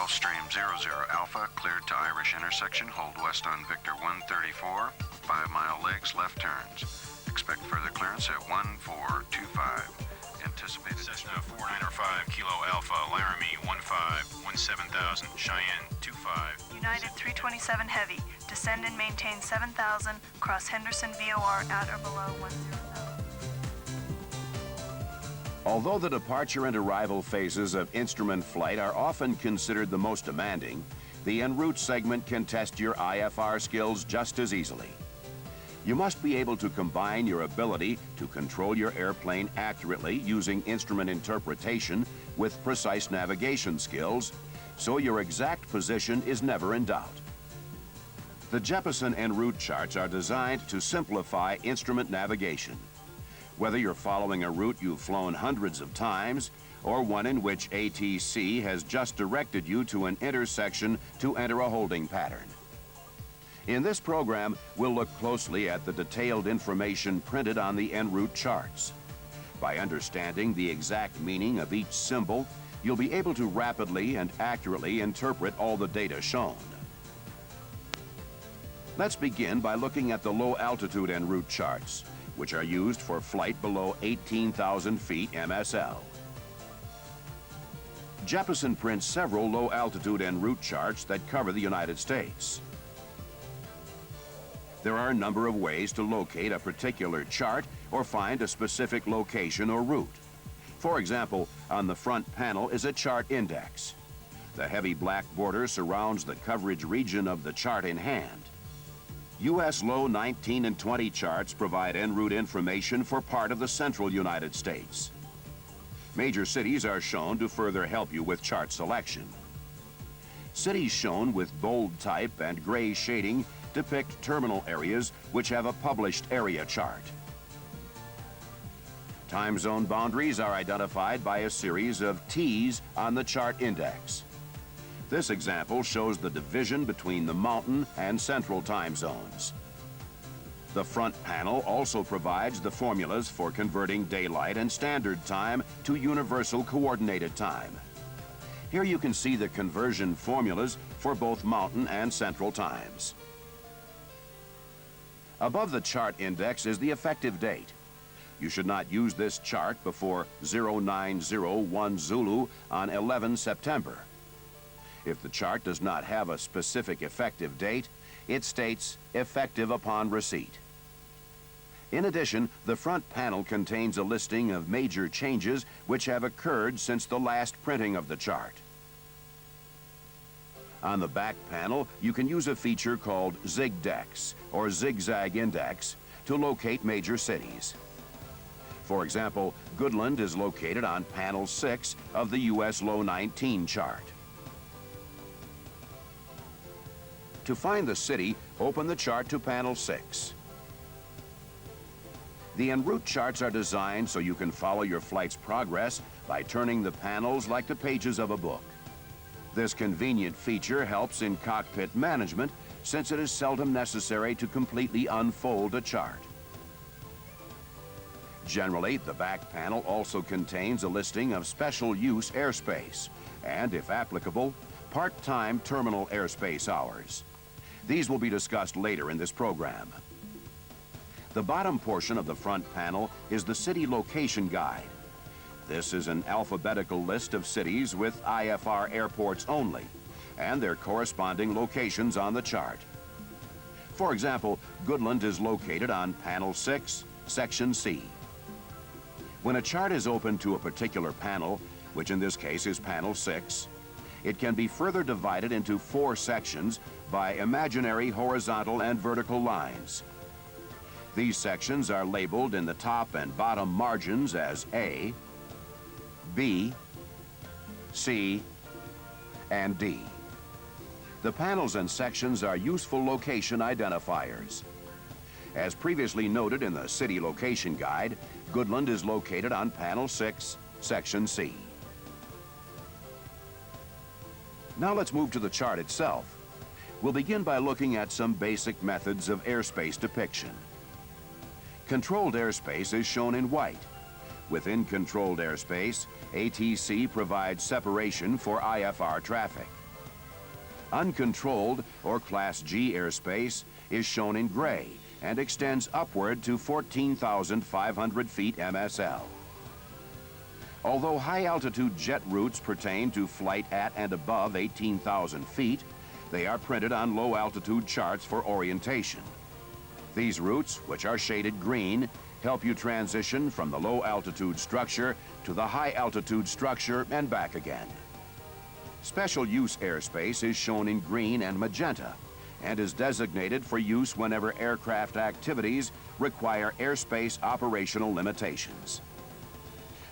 Gulfstream 00 Alpha, cleared to Irish intersection. Hold west on Victor 134. 5-mile legs, left turns. Expect further clearance at 1425. Anticipated. Cessna 4905, Kilo Alpha, Laramie 15, 17,000, Cheyenne 25. United 327 Heavy, descend and maintain 7,000, cross Henderson VOR at or below 10,000. Although the departure and arrival phases of instrument flight are often considered the most demanding, the en route segment can test your IFR skills just as easily. You must be able to combine your ability to control your airplane accurately using instrument interpretation with precise navigation skills, so your exact position is never in doubt. The Jeppesen Enroute charts are designed to simplify instrument navigation. Whether you're following a route you've flown hundreds of times, or one in which ATC has just directed you to an intersection to enter a holding pattern. In this program, we'll look closely at the detailed information printed on the Enroute charts. By understanding the exact meaning of each symbol, you'll be able to rapidly and accurately interpret all the data shown. Let's begin by looking at the low-altitude Enroute charts, which are used for flight below 18,000 feet MSL. Jeppesen prints several low-altitude Enroute charts that cover the United States. There are a number of ways to locate a particular chart or find a specific location or route. For example, on the front panel is a chart index. The heavy black border surrounds the coverage region of the chart in hand. U.S. low 19 and 20 charts provide en route information for part of the central United States. Major cities are shown to further help you with chart selection. Cities shown with bold type and gray shading depict terminal areas which have a published area chart. Time zone boundaries are identified by a series of T's on the chart index. This example shows the division between the mountain and central time zones. The front panel also provides the formulas for converting daylight and standard time to universal coordinated time. Here you can see the conversion formulas for both mountain and central times. Above the chart index is the effective date. You should not use this chart before 0901 Zulu on 11 September. If the chart does not have a specific effective date, it states effective upon receipt. In addition, the front panel contains a listing of major changes which have occurred since the last printing of the chart. On the back panel, you can use a feature called ZigDex, or Zigzag Index, to locate major cities. For example, Goodland is located on panel 6 of the U.S. low 19 chart. To find the city, open the chart to panel 6. The Enroute charts are designed so you can follow your flight's progress by turning the panels like the pages of a book. This convenient feature helps in cockpit management since it is seldom necessary to completely unfold a chart. Generally, the back panel also contains a listing of special use airspace and, if applicable, part-time terminal airspace hours. These will be discussed later in this program. The bottom portion of the front panel is the City Location Guide. This is an alphabetical list of cities with IFR airports only, and their corresponding locations on the chart. For example, Goodland is located on Panel 6, Section C. When a chart is opened to a particular panel, which in this case is Panel 6, it can be further divided into 4 sections by imaginary horizontal and vertical lines. These sections are labeled in the top and bottom margins as A, B, C, and D. The panels and sections are useful location identifiers. As previously noted in the City Location Guide, Goodland is located on Panel 6, Section C. Now let's move to the chart itself. We'll begin by looking at some basic methods of airspace depiction. Controlled airspace is shown in white. Within controlled airspace, ATC provides separation for IFR traffic. Uncontrolled, or Class G airspace, is shown in gray and extends upward to 14,500 feet MSL. Although high-altitude jet routes pertain to flight at and above 18,000 feet, they are printed on low-altitude charts for orientation. These routes, which are shaded green, help you transition from the low-altitude structure to the high-altitude structure and back again. Special use airspace is shown in green and magenta and is designated for use whenever aircraft activities require airspace operational limitations.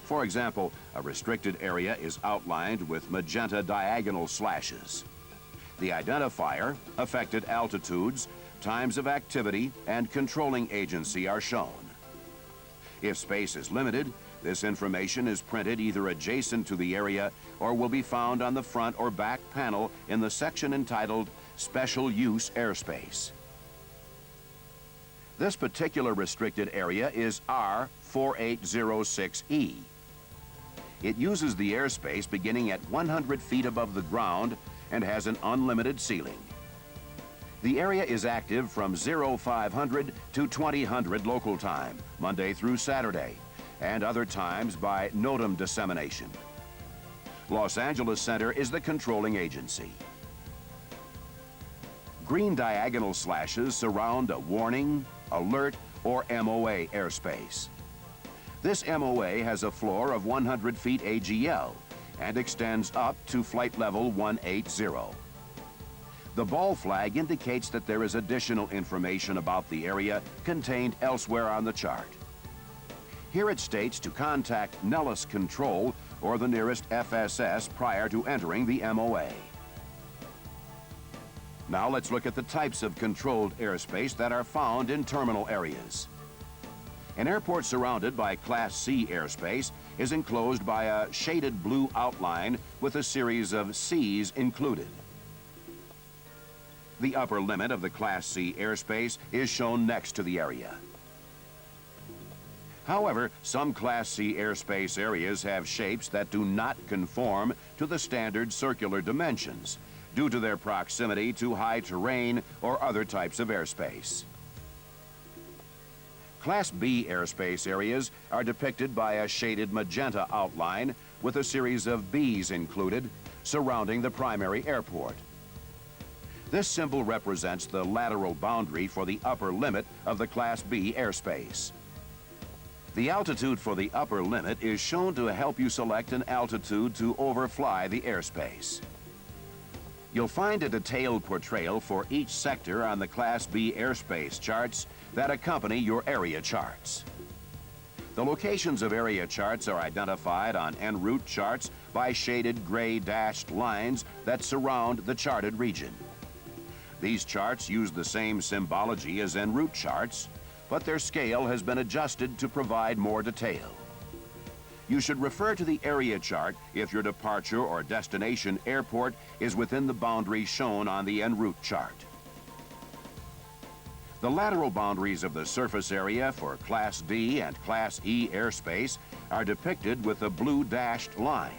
For example, a restricted area is outlined with magenta diagonal slashes. The identifier, affected altitudes, times of activity, and controlling agency are shown. If space is limited, this information is printed either adjacent to the area or will be found on the front or back panel in the section entitled Special Use Airspace. This particular restricted area is R4806E. It uses the airspace beginning at 100 feet above the ground and has an unlimited ceiling. The area is active from 0500 to 2000 local time, Monday through Saturday, and other times by NOTAM dissemination. Los Angeles Center is the controlling agency. Green diagonal slashes surround a warning, alert, or MOA airspace. This MOA has a floor of 100 feet AGL and extends up to flight level 180. The ball flag indicates that there is additional information about the area contained elsewhere on the chart. Here it states to contact Nellis Control or the nearest FSS prior to entering the MOA. Now let's look at the types of controlled airspace that are found in terminal areas. An airport surrounded by Class C airspace is enclosed by a shaded blue outline with a series of Cs included. The upper limit of the Class C airspace is shown next to the area. However, some Class C airspace areas have shapes that do not conform to the standard circular dimensions due to their proximity to high terrain or other types of airspace. Class B airspace areas are depicted by a shaded magenta outline with a series of Bs included surrounding the primary airport. This symbol represents the lateral boundary for the upper limit of the Class B airspace. The altitude for the upper limit is shown to help you select an altitude to overfly the airspace. You'll find a detailed portrayal for each sector on the Class B airspace charts that accompany your area charts. The locations of area charts are identified on Enroute Charts by shaded gray dashed lines that surround the charted region. These charts use the same symbology as Enroute Charts, but their scale has been adjusted to provide more detail. You should refer to the area chart if your departure or destination airport is within the boundary shown on the Enroute chart. The lateral boundaries of the surface area for Class D and Class E airspace are depicted with a blue dashed line.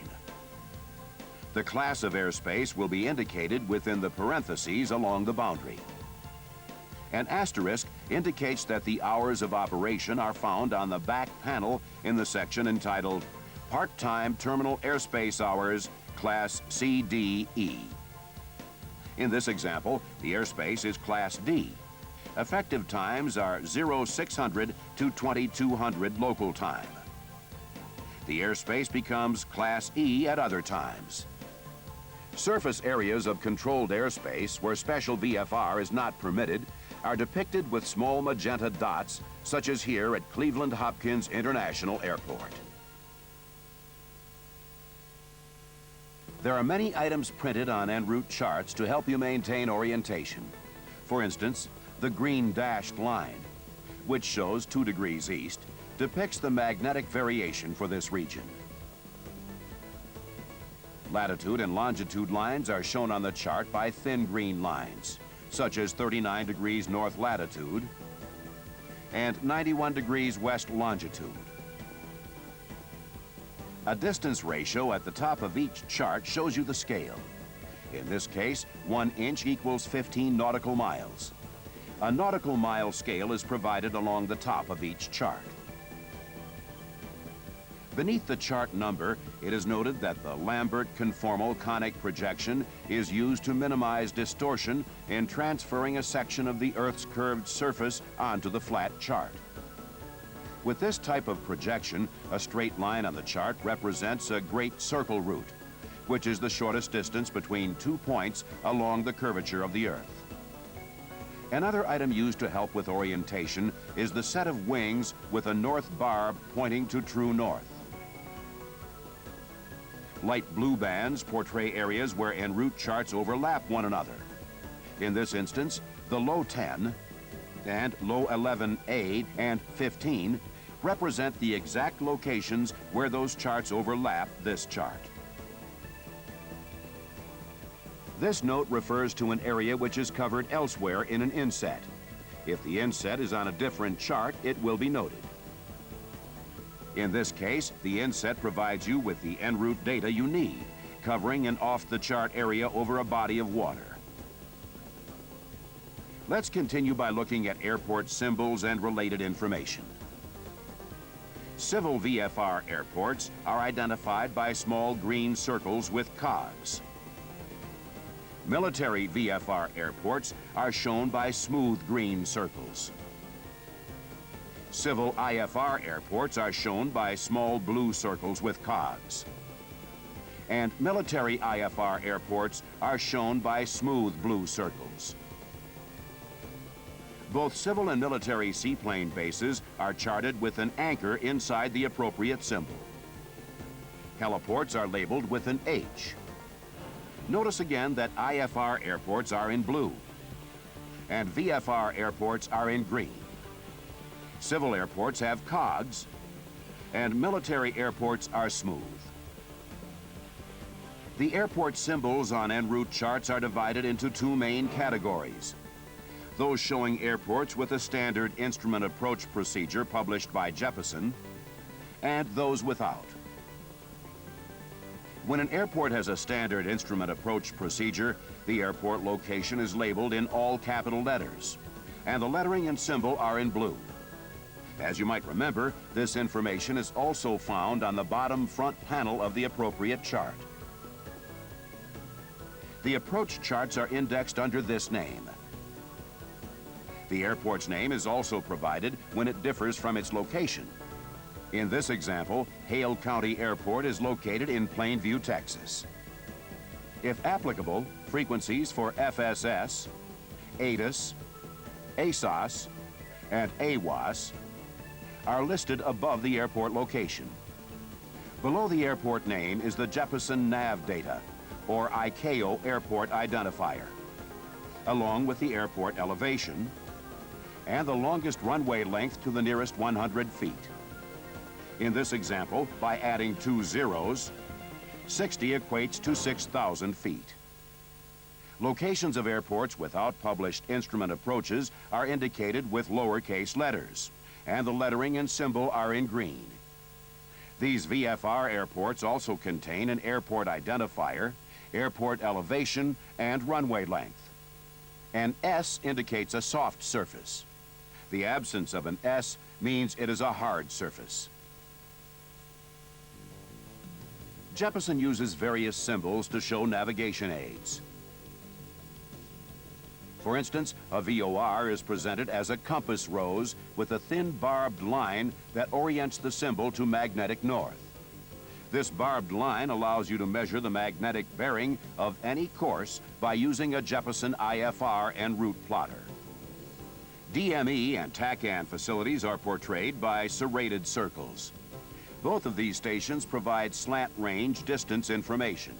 The class of airspace will be indicated within the parentheses along the boundary. An asterisk indicates that the hours of operation are found on the back panel in the section entitled Part-Time Terminal Airspace Hours, Class CDE. In this example, the airspace is Class D. Effective times are 0600 to 2200 local time. The airspace becomes Class E at other times. Surface areas of controlled airspace where special VFR is not permitted are depicted with small magenta dots, such as here at Cleveland Hopkins International Airport. There are many items printed on Enroute charts to help you maintain orientation. For instance, the green dashed line, which shows 2 degrees east, depicts the magnetic variation for this region. Latitude and longitude lines are shown on the chart by thin green lines, such as 39 degrees north latitude and 91 degrees west longitude. A distance ratio at the top of each chart shows you the scale. In this case, 1 inch equals 15 nautical miles. A nautical mile scale is provided along the top of each chart. Beneath the chart number, it is noted that the Lambert conformal conic projection is used to minimize distortion in transferring a section of the Earth's curved surface onto the flat chart. With this type of projection, a straight line on the chart represents a great circle route, which is the shortest distance between 2 points along the curvature of the Earth. Another item used to help with orientation is the set of wings with a north barb pointing to true north. Light blue bands portray areas where Enroute charts overlap one another. In this instance, the low 10 and low 11A and 15 represent the exact locations where those charts overlap this chart. This note refers to an area which is covered elsewhere in an inset. If the inset is on a different chart, it will be noted. In this case, the inset provides you with the Enroute data you need, covering an off-the-chart area over a body of water. Let's continue by looking at airport symbols and related information. Civil VFR airports are identified by small green circles with cogs. Military VFR airports are shown by smooth green circles. Civil IFR airports are shown by small blue circles with cogs. And military IFR airports are shown by smooth blue circles. Both civil and military seaplane bases are charted with an anchor inside the appropriate symbol. Heliports are labeled with an H. Notice again that IFR airports are in blue, and VFR airports are in green. Civil airports have cogs, and military airports are smooth. The airport symbols on Enroute charts are divided into 2 main categories. Those showing airports with a standard instrument approach procedure published by Jeppesen, and those without. When an airport has a standard instrument approach procedure, the airport location is labeled in all capital letters, and the lettering and symbol are in blue. As you might remember, this information is also found on the bottom front panel of the appropriate chart. The approach charts are indexed under this name. The airport's name is also provided when it differs from its location. In this example, Hale County Airport is located in Plainview, Texas. If applicable, frequencies for FSS, ATIS, ASOS, and AWAS are listed above the airport location. Below the airport name is the Jeppesen Nav data, or ICAO airport identifier, along with the airport elevation and the longest runway length to the nearest 100 feet. In this example, by adding 2 zeros, 60 equates to 6,000 feet. Locations of airports without published instrument approaches are indicated with lowercase letters, and the lettering and symbol are in green. These VFR airports also contain an airport identifier, airport elevation, and runway length. An S indicates a soft surface. The absence of an S means it is a hard surface. Jeppesen uses various symbols to show navigation aids. For instance, a VOR is presented as a compass rose with a thin barbed line that orients the symbol to magnetic north. This barbed line allows you to measure the magnetic bearing of any course by using a Jeppesen IFR Enroute plotter. DME and TACAN facilities are portrayed by serrated circles. Both of these stations provide slant range distance information.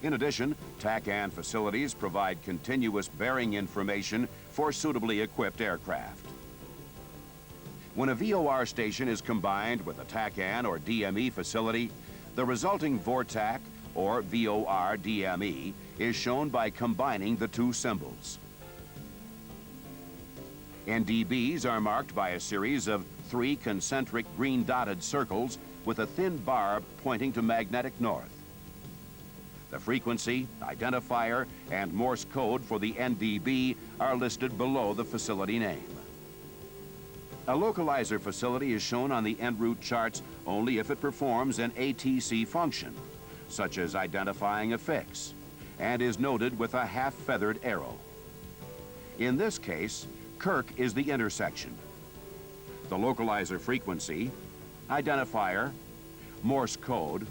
In addition, TACAN facilities provide continuous bearing information for suitably equipped aircraft. When a VOR station is combined with a TACAN or DME facility, the resulting VORTAC or VOR DME is shown by combining the 2 symbols. NDBs are marked by a series of 3 concentric green dotted circles with a thin barb pointing to magnetic north. The frequency, identifier, and Morse code for the NDB are listed below the facility name. A localizer facility is shown on the Enroute charts only if it performs an ATC function, such as identifying a fix, and is noted with a half-feathered arrow. In this case, Kirk is the intersection. The localizer frequency, identifier, Morse code,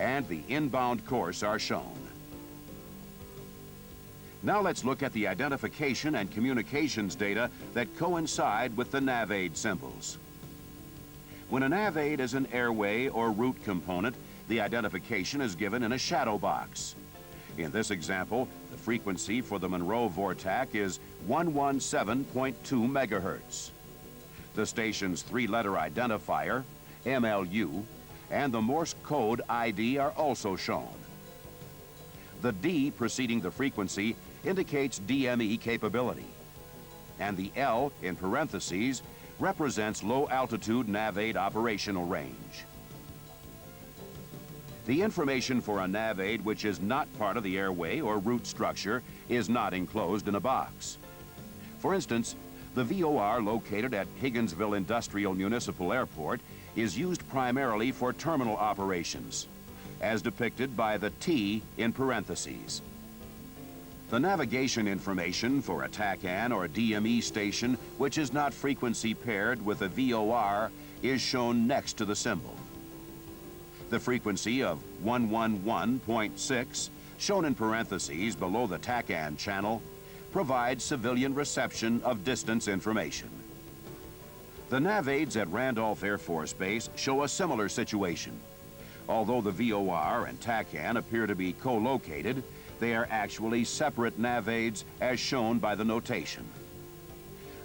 and the inbound course are shown. Now let's look at the identification and communications data that coincide with the NavAid symbols. When a NavAid is an airway or route component, the identification is given in a shadow box. In this example, the frequency for the Monroe Vortac is 117.2 megahertz. The station's three-letter identifier, MLU, and the Morse code ID are also shown. The D preceding the frequency indicates DME capability, and the L in parentheses represents low-altitude NavAid operational range. The information for a NavAid which is not part of the airway or route structure is not enclosed in a box. For instance, the VOR located at Higginsville Industrial Municipal Airport is used primarily for terminal operations, as depicted by the T in parentheses. The navigation information for a TACAN or DME station which is not frequency paired with a VOR is shown next to the symbol. The frequency of 111.6, shown in parentheses below the TACAN channel, provides civilian reception of distance information. The NavAids at Randolph Air Force Base show a similar situation. Although the VOR and TACAN appear to be co-located, they are actually separate NavAids as shown by the notation.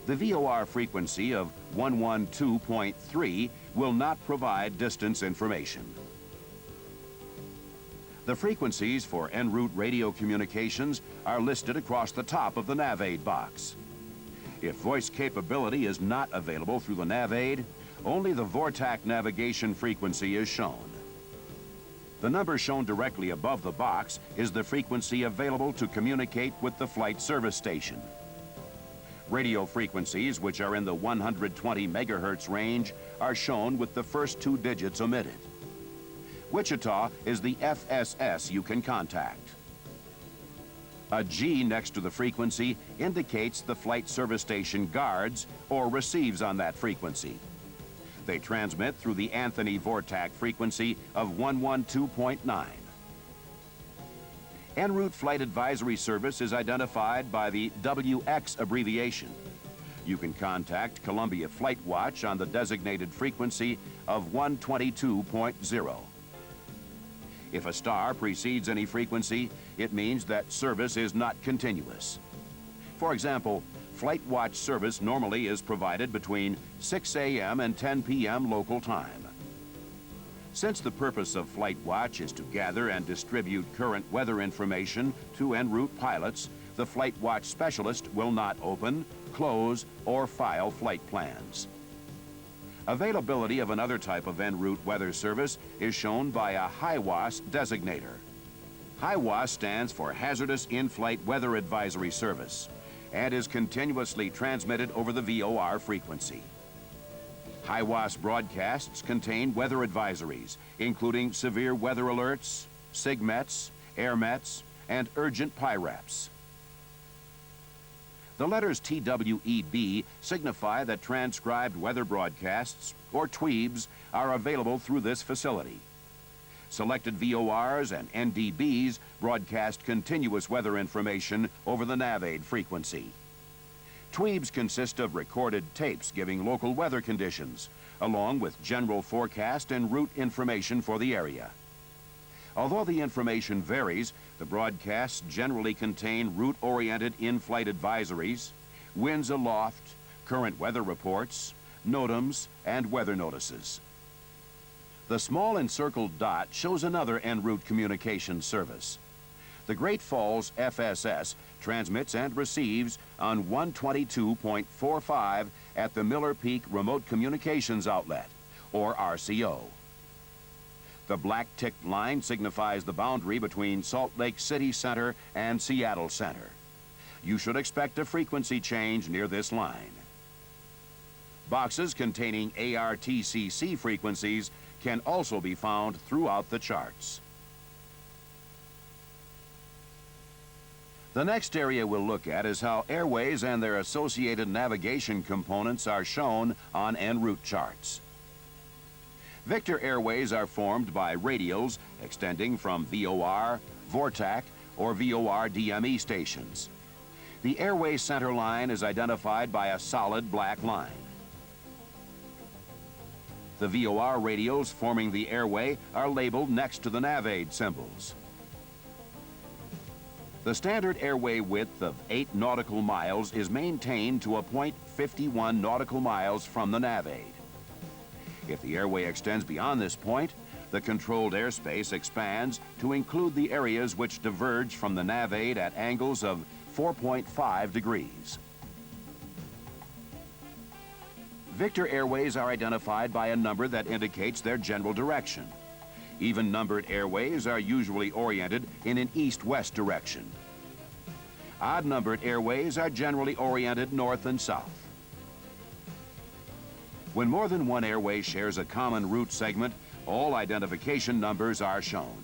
The VOR frequency of 112.3 will not provide distance information. The frequencies for en route radio communications are listed across the top of the NavAid box. If voice capability is not available through the NavAid, only the Vortac navigation frequency is shown. The number shown directly above the box is the frequency available to communicate with the flight service station. Radio frequencies, which are in the 120 megahertz range, are shown with the first two digits omitted. Wichita is the FSS you can contact. A G next to the frequency indicates the flight service station guards or receives on that frequency. They transmit through the Anthony Vortac frequency of 112.9. Enroute Flight Advisory Service is identified by the WX abbreviation. You can contact Columbia Flight Watch on the designated frequency of 122.0. If a star precedes any frequency, it means that service is not continuous. For example, Flight Watch service normally is provided between 6 a.m. and 10 p.m. local time. Since the purpose of Flight Watch is to gather and distribute current weather information to en route pilots, the Flight Watch specialist will not open, close, or file flight plans. Availability of another type of en route weather service is shown by a HIWAS designator. HIWAS stands for Hazardous In-Flight Weather Advisory Service and is continuously transmitted over the VOR frequency. HIWAS broadcasts contain weather advisories, including severe weather alerts, SIGMETs, AIRMETs, and urgent PIREPs. The letters TWEB signify that transcribed weather broadcasts, or TWEBs, are available through this facility. Selected VORs and NDBs broadcast continuous weather information over the NavAid frequency. TWEBs consist of recorded tapes giving local weather conditions, along with general forecast and route information for the area. Although the information varies, the broadcasts generally contain route-oriented in-flight advisories, winds aloft, current weather reports, NOTAMs, and weather notices. The small encircled dot shows another en route communication service. The Great Falls FSS transmits and receives on 122.45 at the Miller Peak Remote Communications Outlet, or RCO. The black ticked line signifies the boundary between Salt Lake City Center and Seattle Center. You should expect a frequency change near this line. Boxes containing ARTCC frequencies can also be found throughout the charts. The next area we'll look at is how airways and their associated navigation components are shown on Enroute charts. Victor airways are formed by radials extending from VOR, VORTAC, or VOR DME stations. The airway center line is identified by a solid black line. The VOR radials forming the airway are labeled next to the NavAid symbols. The standard airway width of 8 nautical miles is maintained to a point 51 nautical miles from the NavAid. If the airway extends beyond this point, the controlled airspace expands to include the areas which diverge from the NavAid at angles of 4.5 degrees. Victor airways are identified by a number that indicates their general direction. Even-numbered airways are usually oriented in an east-west direction. Odd-numbered airways are generally oriented north and south. When more than one airway shares a common route segment, all identification numbers are shown.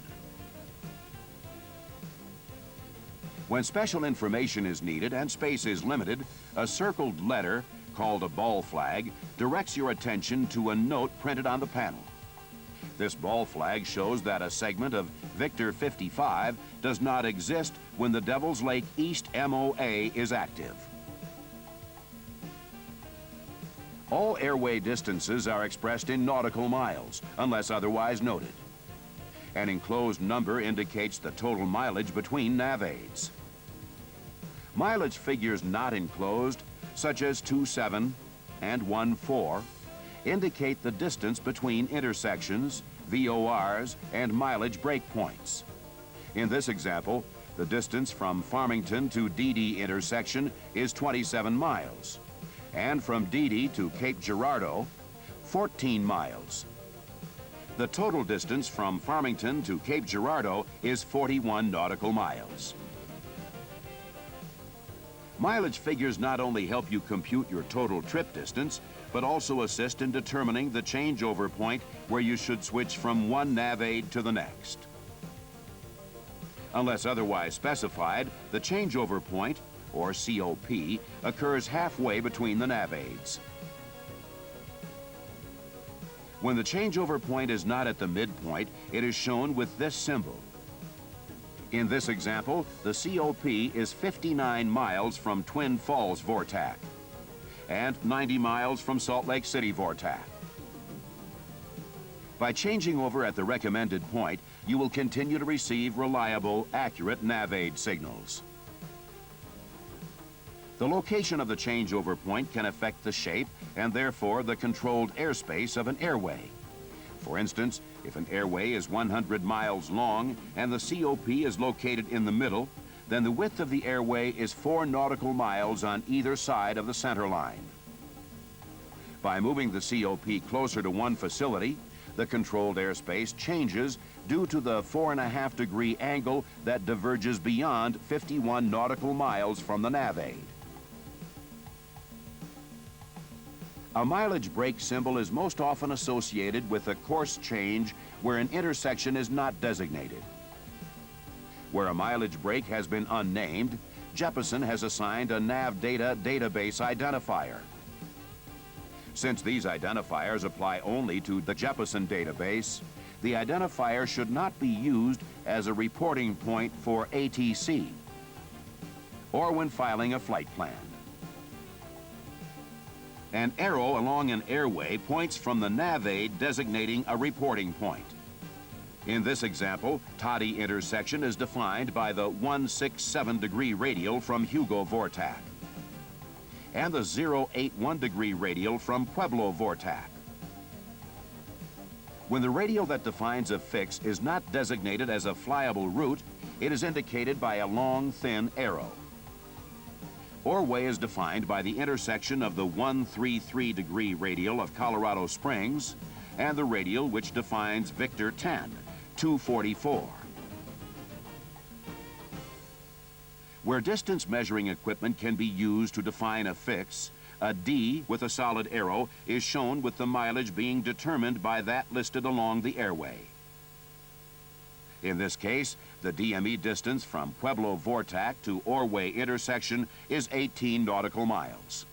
When special information is needed and space is limited, a circled letter, called a ball flag, directs your attention to a note printed on the panel. This ball flag shows that a segment of Victor 55 does not exist when the Devil's Lake East MOA is active. All airway distances are expressed in nautical miles, unless otherwise noted. An enclosed number indicates the total mileage between NavAids. Mileage figures not enclosed, such as 27 and 14, indicate the distance between intersections, VORs, and mileage breakpoints. In this example, the distance from Farmington to DD intersection is 27 miles, and from DD to Cape Girardeau, 14 miles. The total distance from Farmington to Cape Girardeau is 41 nautical miles. Mileage figures not only help you compute your total trip distance, but also assist in determining the changeover point where you should switch from one NavAid to the next. Unless otherwise specified, the changeover point, or COP, occurs halfway between the NavAids. When the changeover point is not at the midpoint, it is shown with this symbol. In this example, the COP is 59 miles from Twin Falls VORTAC and 90 miles from Salt Lake City VORTAC. By changing over at the recommended point, you will continue to receive reliable, accurate NavAid signals. The location of the changeover point can affect the shape and therefore the controlled airspace of an airway. For instance, if an airway is 100 miles long and the COP is located in the middle, then the width of the airway is 4 nautical miles on either side of the center line. By moving the COP closer to one facility, the controlled airspace changes due to the 4.5-degree angle that diverges beyond 51 nautical miles from the NavAid. A mileage break symbol is most often associated with a course change where an intersection is not designated. Where a mileage break has been unnamed, Jeppesen has assigned a NavData database identifier. Since these identifiers apply only to the Jeppesen database, the identifier should not be used as a reporting point for ATC or when filing a flight plan. An arrow along an airway points from the NavAid designating a reporting point. In this example, Toddy intersection is defined by the 167-degree radial from Hugo VORTAC and the 081-degree radial from Pueblo VORTAC. When the radial that defines a fix is not designated as a flyable route, it is indicated by a long, thin arrow. Orway is defined by the intersection of the 133-degree radial of Colorado Springs and the radial which defines Victor 10, 244. Where distance measuring equipment can be used to define a fix, a D with a solid arrow is shown with the mileage being determined by that listed along the airway. In this case, the DME distance from Pueblo Vortac to Orway intersection is 18 nautical miles.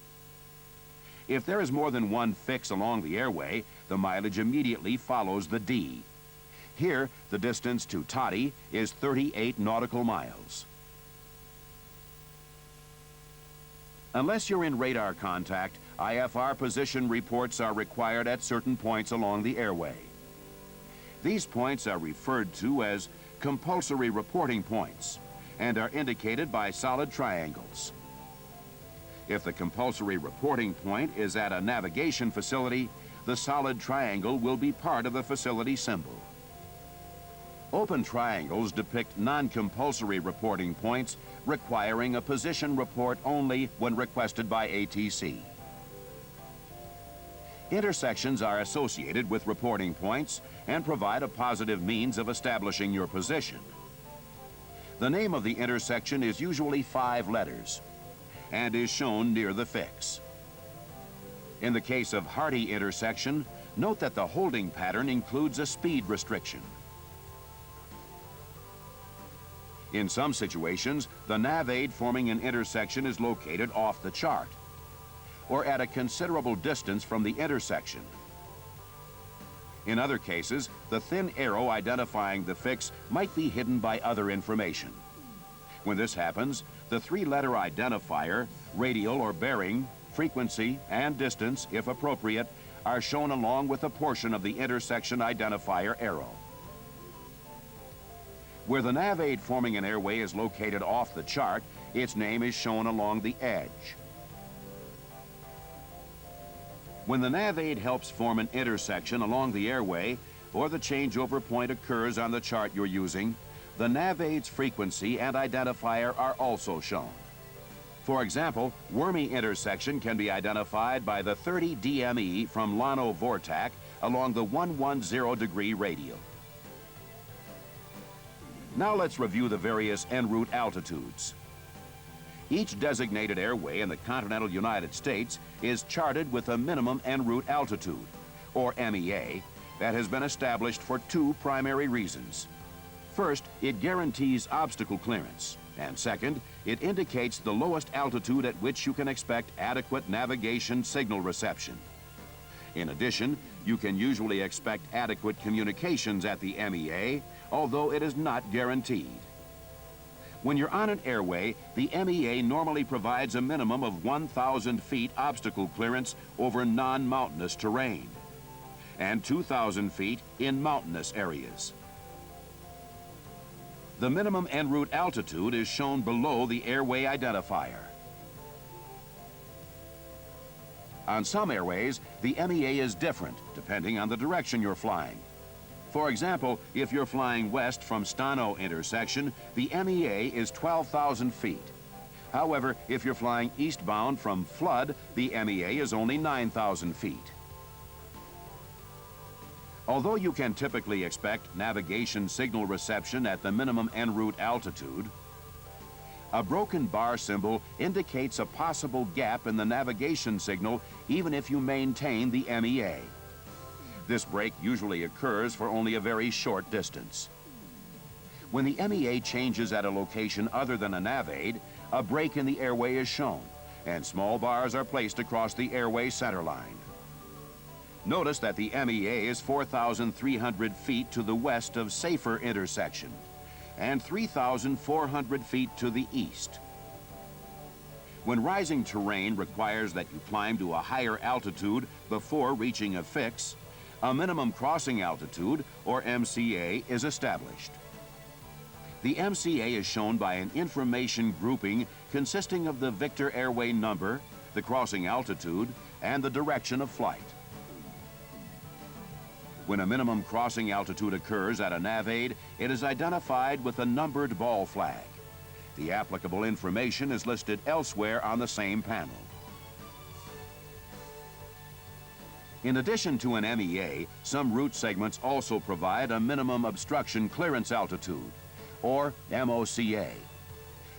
If there is more than one fix along the airway, the mileage immediately follows the D. Here, the distance to Toddy is 38 nautical miles. Unless you're in radar contact, IFR position reports are required at certain points along the airway. These points are referred to as compulsory reporting points and are indicated by solid triangles. If the compulsory reporting point is at a navigation facility, the solid triangle will be part of the facility symbol. Open triangles depict non-compulsory reporting points requiring a position report only when requested by ATC. Intersections are associated with reporting points and provide a positive means of establishing your position. The name of the intersection is usually 5 letters and is shown near the fix. In the case of Hardy intersection, note that the holding pattern includes a speed restriction. In some situations, the nav aid forming an intersection is located off the chart or at a considerable distance from the intersection. In other cases, the thin arrow identifying the fix might be hidden by other information. When this happens, the 3-letter identifier, radial or bearing, frequency, and distance, if appropriate, are shown along with a portion of the intersection identifier arrow. Where the nav aid forming an airway is located off the chart, its name is shown along the edge. When the nav aid helps form an intersection along the airway, or the changeover point occurs on the chart you're using, the nav aid's frequency and identifier are also shown. For example, Wormy intersection can be identified by the 30 DME from Llano Vortac along the 110-degree radial. Now let's review the various en route altitudes. Each designated airway in the continental United States is charted with a minimum en route altitude, or MEA, that has been established for 2 primary reasons. First, it guarantees obstacle clearance, and second, it indicates the lowest altitude at which you can expect adequate navigation signal reception. In addition, you can usually expect adequate communications at the MEA, although it is not guaranteed. When you're on an airway, the MEA normally provides a minimum of 1,000 feet obstacle clearance over non-mountainous terrain, and 2,000 feet in mountainous areas. The minimum en route altitude is shown below the airway identifier. On some airways, the MEA is different depending on the direction you're flying. For example, if you're flying west from Stano intersection, the MEA is 12,000 feet. However, if you're flying eastbound from Flood, the MEA is only 9,000 feet. Although you can typically expect navigation signal reception at the minimum en route altitude, a broken bar symbol indicates a possible gap in the navigation signal even if you maintain the MEA. This break usually occurs for only a very short distance. When the MEA changes at a location other than a nav aid, a break in the airway is shown, and small bars are placed across the airway centerline. Notice that the MEA is 4,300 feet to the west of Safer intersection and 3,400 feet to the east. When rising terrain requires that you climb to a higher altitude before reaching a fix, a minimum crossing altitude, or MCA, is established. The MCA is shown by an information grouping consisting of the Victor airway number, the crossing altitude, and the direction of flight. When a minimum crossing altitude occurs at a nav aid, it is identified with a numbered ball flag. The applicable information is listed elsewhere on the same panel. In addition to an MEA, some route segments also provide a minimum obstruction clearance altitude, or MOCA.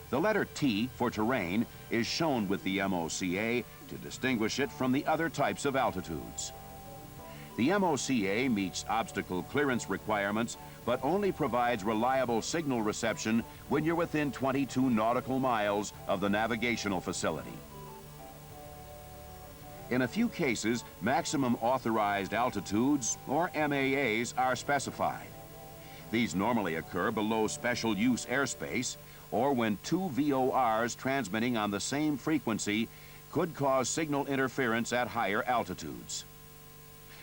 The letter T for terrain is shown with the MOCA to distinguish it from the other types of altitudes. The MOCA meets obstacle clearance requirements, but only provides reliable signal reception when you're within 22 nautical miles of the navigational facility. In a few cases, maximum authorized altitudes, or MAAs, are specified. These normally occur below special use airspace, or when two VORs transmitting on the same frequency could cause signal interference at higher altitudes.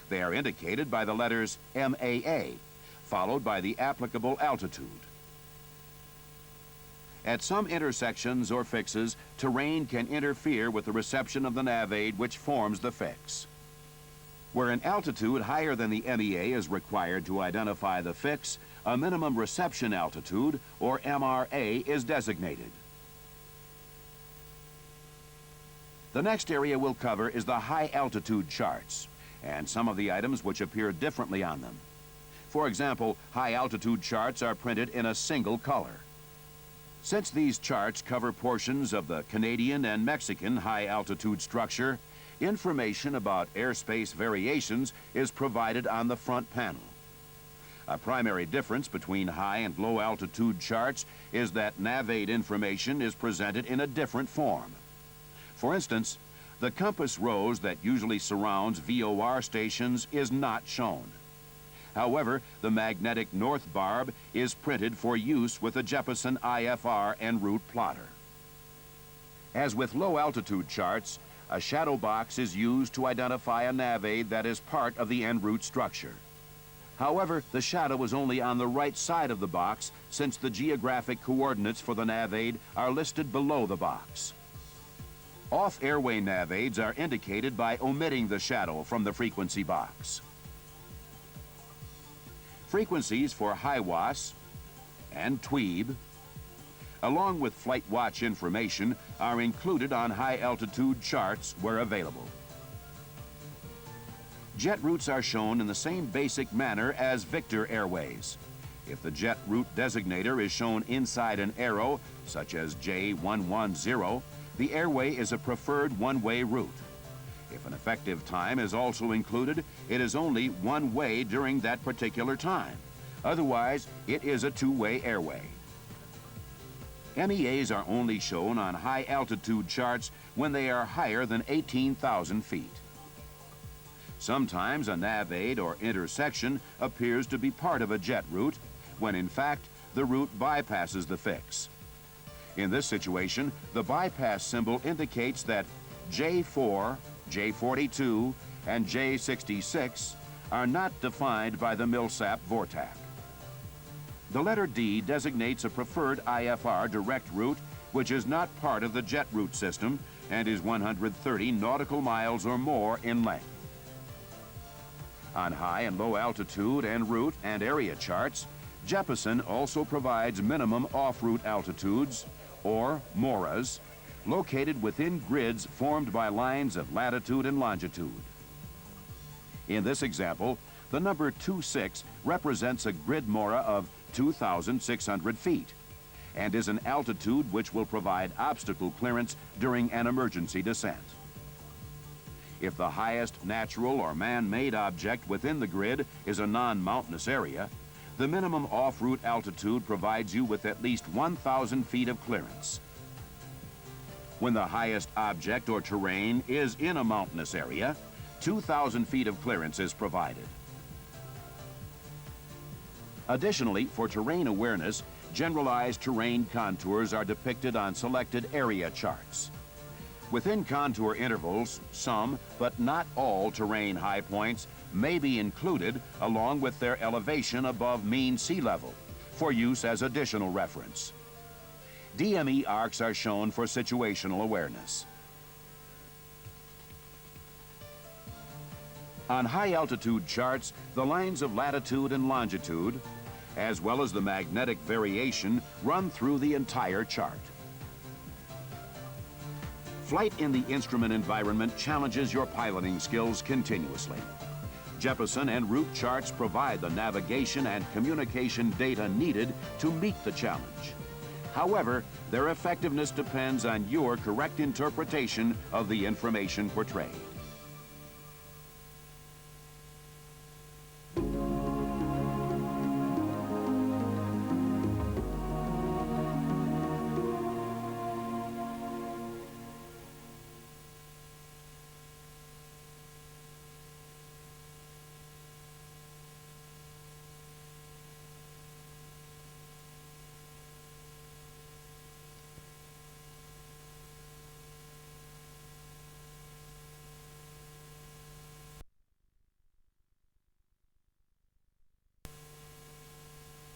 They are indicated by the letters MAA, followed by the applicable altitude. At some intersections or fixes, terrain can interfere with the reception of the nav aid which forms the fix. Where an altitude higher than the MEA is required to identify the fix, a minimum reception altitude, or MRA, is designated. The next area we'll cover is the high altitude charts, and some of the items which appear differently on them. For example, high altitude charts are printed in a single color. Since these charts cover portions of the Canadian and Mexican high altitude structure, information about airspace variations is provided on the front panel. A primary difference between high and low altitude charts is that nav aid information is presented in a different form. For instance, the compass rose that usually surrounds VOR stations is not shown. However, the magnetic north barb is printed for use with the Jeppesen IFR Enroute plotter. As with low altitude charts, a shadow box is used to identify a nav aid that is part of the Enroute structure. However, the shadow is only on the right side of the box since the geographic coordinates for the nav aid are listed below the box. Off-airway nav aids are indicated by omitting the shadow from the frequency box. Frequencies for HIWAS and TWEEB, along with flight watch information, are included on high-altitude charts where available. Jet routes are shown in the same basic manner as Victor Airways. If the jet route designator is shown inside an arrow, such as J110, the airway is a preferred one-way route. If an effective time is also included, it is only one way during that particular time. Otherwise, it is a two-way airway. MEAs are only shown on high-altitude charts when they are higher than 18,000 feet. Sometimes a nav aid or intersection appears to be part of a jet route, when in fact the route bypasses the fix. In this situation, the bypass symbol indicates that J4, J42, and J66 are not defined by the MILSAP VORTAC. The letter D designates a preferred IFR direct route which is not part of the jet route system and is 130 nautical miles or more in length. On high and low altitude en route and area charts, Jeppesen also provides minimum off-route altitudes, or MORAs, located within grids formed by lines of latitude and longitude. In this example, the number 26 represents a grid MORA of 2,600 feet and is an altitude which will provide obstacle clearance during an emergency descent. If the highest natural or man-made object within the grid is a non-mountainous area, the minimum off-route altitude provides you with at least 1,000 feet of clearance. When the highest object or terrain is in a mountainous area, 2,000 feet of clearance is provided. Additionally, for terrain awareness, generalized terrain contours are depicted on selected area charts. Within contour intervals, some, but not all terrain high points may be included along with their elevation above mean sea level for use as additional reference. DME arcs are shown for situational awareness. On high-altitude charts, the lines of latitude and longitude, as well as the magnetic variation, run through the entire chart. Flight in the instrument environment challenges your piloting skills continuously. Jeppesen Enroute Charts provide the navigation and communication data needed to meet the challenge. However, their effectiveness depends on your correct interpretation of the information portrayed.